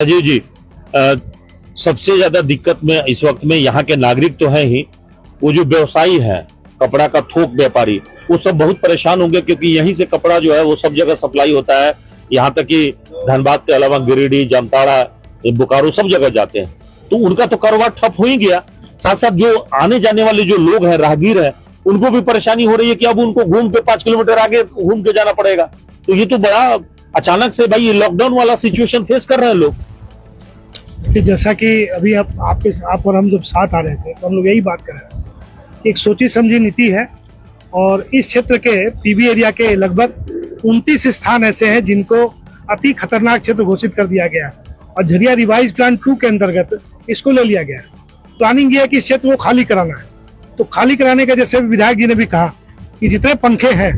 जी जी। सबसे ज्यादा दिक्कत में इस वक्त में यहाँ के नागरिक तो हैं ही, वो जो व्यवसायी है, कपड़ा का थोक व्यापारी, वो सब बहुत परेशान होंगे, क्योंकि यहीं से कपड़ा जो है वो सब जगह सप्लाई होता है। यहाँ तक कि धनबाद के अलावा गिरिडीह, जामताड़ा, बोकारो सब जगह जाते हैं, तो उनका तो कारोबार ठप हो ही गया। साथ साथ जो आने जाने वाले जो लोग हैं, राहगीर हैं, उनको भी परेशानी हो रही है कि अब उनको घूम के 5 किलोमीटर आगे घूम के जाना पड़ेगा। तो ये तो बड़ा अचानक से भाई लॉकडाउन वाला सिचुएशन फेस कर रहे हैं लोग। कि जैसा कि अभी आप और हम जब साथ आ रहे थे तो हम लोग यही बात कर रहे हैं कि एक सोची समझी नीति है, और इस क्षेत्र के पीबी एरिया के लगभग 29 स्थान ऐसे हैं जिनको अति खतरनाक क्षेत्र घोषित कर दिया गया है, और झरिया रिवाइज प्लान 2 के अंतर्गत इसको ले लिया गया है। प्लानिंग ये है कि इस क्षेत्र को खाली कराना है। तो खाली कराने का, जैसे विधायक जी ने भी कहा कि जितने पंखे हैं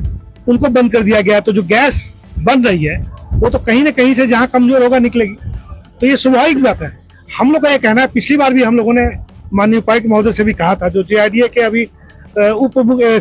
उनको बंद कर दिया गया, तो जो गैस बन रही है वो तो कहीं ना कहीं से जहाँ कमजोर होगा निकलेगी। तो ये स्वाभाविक बात है। हम लोग का ये कहना है, पिछली बार भी हम लोगों ने माननीय उपायुक्त महोदय से भी कहा था, जो JIDA के अभी उप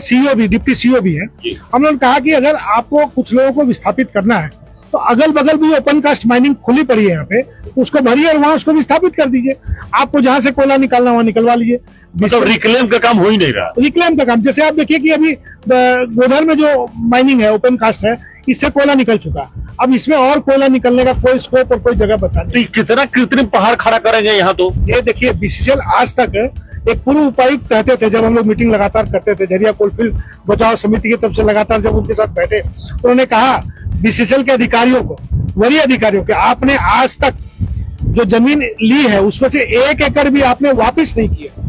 CEO भी, डिप्टी CEO भी हैं, हम लोगों ने कहा कि अगर आपको कुछ लोगों को विस्थापित करना है तो अगल बगल भी ओपन कास्ट माइनिंग खुली पड़ी है यहाँ पे, उसको भरिए और वहां उसको विस्थापित कर दीजिए। आपको जहां से कोयला निकालना वहां निकलवा लीजिए। मतलब रिक्लेम का काम हो ही नहीं रहा। रिक्लेम का काम, जैसे आप देखिए कि अभी गोधर में जो माइनिंग है, ओपन कास्ट है, इससे कोयला निकल चुका। अब इसमें और कोयला निकलने का कोई स्कोप और कोई जगह बचा नहीं। तो कितना कृत्रिम पहाड़ खड़ा करेंगे यहाँ। तो ये देखिए, BCCL आज तक, एक पूर्व उपायुक्त कहते थे, जब हम लोग मीटिंग लगातार करते थे झरिया कोलफील्ड बचाव समिति की तरफ से, लगातार जब उनके साथ बैठे तो उन्होंने कहा BCCL के अधिकारियों को, वरीय अधिकारियों के, आपने आज तक जो जमीन ली है उसमें से 1 एकड़ भी आपने वापस नहीं किया।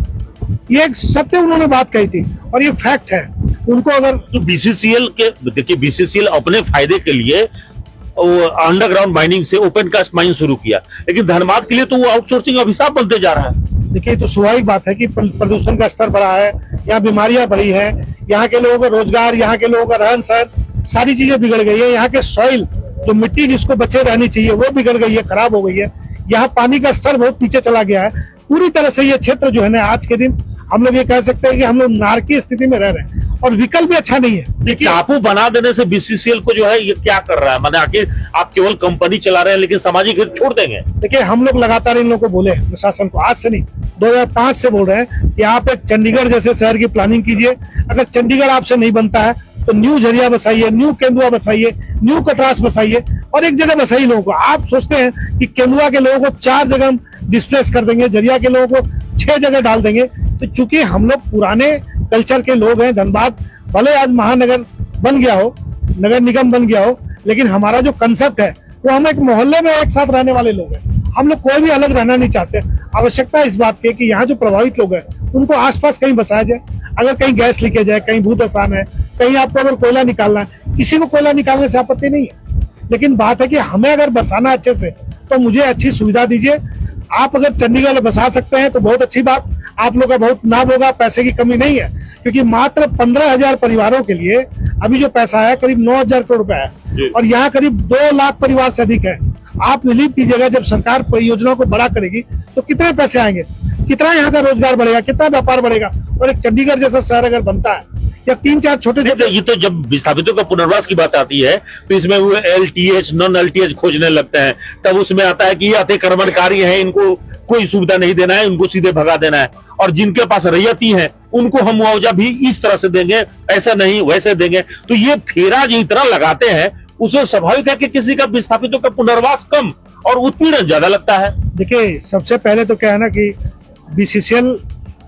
ये एक सत्य उन्होंने बात कही थी और ये फैक्ट है। उनको अगर तो BCCL के, देखिए BCCL अपने फायदे के लिए अंडरग्राउंड माइनिंग से ओपन कास्ट माइनिंग शुरू किया, लेकिन धनबाद के लिए तो वो आउटसोर्सिंग अभिशाप बनते जा रहा है। देखिए, तो स्वाभाविक बात है कि प्रदूषण का स्तर बढ़ा है, यहाँ बीमारियां बढ़ी है, यहाँ के लोगों का रोजगार, यहाँ के लोगों का रहन सहन, सारी चीजें बिगड़ गई है। यहाँ के सॉइल, जो मिट्टी जिसको बचे रहनी चाहिए, वो बिगड़ गई है, खराब हो गई है। यहाँ पानी का स्तर बहुत नीचे चला गया है। पूरी तरह से ये क्षेत्र जो है ना, आज के दिन हम लोग ये कह सकते हैं कि हम लोग नारकीय स्थिति में रह रहे हैं, और विकल्प भी अच्छा नहीं है। देखिए, टापू बना देने से BCCL को जो है ये क्या कर रहा है, मतलब आखिर आप केवल कंपनी चला रहे हैं लेकिन सामाजिक हित छोड़ देंगे। देखिए, हम लोग लगातार इन लोगों को बोले, प्रशासन को, आज से नहीं 2005 से बोल रहे हैं कि आप एक चंडीगढ़ जैसे शहर की प्लानिंग कीजिए। अगर चंडीगढ़ आपसे नहीं बनता है तो न्यू झरिया बसाइए, न्यू केंदुआ बसाइए, न्यू कटरास बसाइए, और एक जगह बसाइए लोगों को। आप सोचते हैं कि केंदुआ के लोगों को 4 जगह हम डिस्प्लेस कर देंगे, झरिया के लोगों को 6 जगह डाल देंगे। तो चूंकि हम लोग पुराने कल्चर के लोग हैं, धनबाद भले आज महानगर बन गया हो, नगर निगम बन गया हो, लेकिन हमारा जो कंसेप्ट है वो हम एक मोहल्ले में एक साथ रहने वाले लोग हैं। हम लोग कोई भी अलग रहना नहीं चाहते। आवश्यकता इस बात की कि यहाँ जो प्रभावित लोग हैं उनको आसपास कहीं बसाया जाए। अगर कहीं गैस लीकेज है, कहीं भूदसान है, कहीं आपको अगर कोयला निकालना है, किसी को कोयला निकालने से आपत्ति नहीं है, लेकिन बात है कि हमें अगर बसाना अच्छे से, तो मुझे अच्छी सुविधा दीजिए। आप अगर चंडीगढ़ बसा सकते हैं तो बहुत अच्छी बात, आप लोग का बहुत लाभ होगा। पैसे की कमी नहीं है, क्योंकि मात्र 15,000 परिवारों के लिए अभी जो पैसा है करीब 9,000 करोड़ रुपया है, और यहाँ करीब 2 लाख परिवार से अधिक है। आप बिलीव कीजिएगा, जब सरकार परियोजनाओं को बड़ा करेगी तो कितने पैसे आएंगे, कितना यहाँ का रोजगार बढ़ेगा, कितना व्यापार बढ़ेगा। और एक चंडीगढ़ जैसा शहर अगर बनता है, या 3-4 छोटे छोटे, ये तो जब विस्थापितों का पुनर्वास की बात आती है तो इसमें वो LTH नॉन LTH खोजने लगते हैं। तब उसमें आता है कि ये अतिक्रमणकारी हैं, इनको कोई सुविधा नहीं देना है, उनको सीधे भगा देना है, और जिनके पास रैयती है उनको हम मुआवजा भी इस तरह से देंगे, ऐसा नहीं वैसे देंगे। तो ये फेरा जो इतना लगाते हैं, उसमें स्वाभाविक है कि किसी का विस्थापितों का पुनर्वास कम और उत्पीड़न ज्यादा लगता है। देखिए, सबसे पहले तो क्या है ना कि BCCL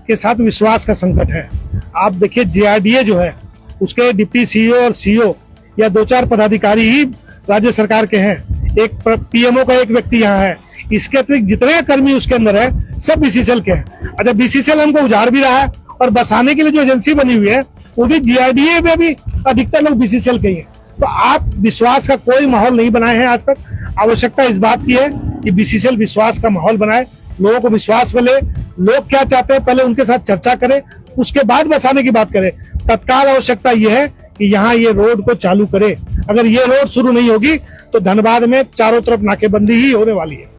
के साथ विश्वास का संकट है। आप देखिए, JIDA जो है उसके डिप्टी CEO और CO या 2-4 पदाधिकारी ही राज्य सरकार के हैं। एक PMO का एक व्यक्ति यहाँ है। इसके अतिरिक्त जितने कर्मी उसके अंदर है सब BCCL के हैं। अच्छा, BCCL हमको उजाड़ भी रहा है, और बसाने के लिए जो एजेंसी बनी हुई है वो भी JIDA में भी अधिकतर लोग BCCL के ही हैं। तो आप विश्वास का कोई माहौल नहीं बनाए हैं आज तक। आवश्यकता इस बात की है कि BCCL विश्वास का माहौल बनाए, लोगों को विश्वास मिले, लोग क्या चाहते हैं पहले उनके साथ चर्चा करें, उसके बाद बसाने की बात करें। तत्काल आवश्यकता यह है कि यहाँ ये रोड को चालू करे। अगर ये रोड शुरू नहीं होगी तो धनबाद में चारों तरफ नाकेबंदी ही होने वाली है।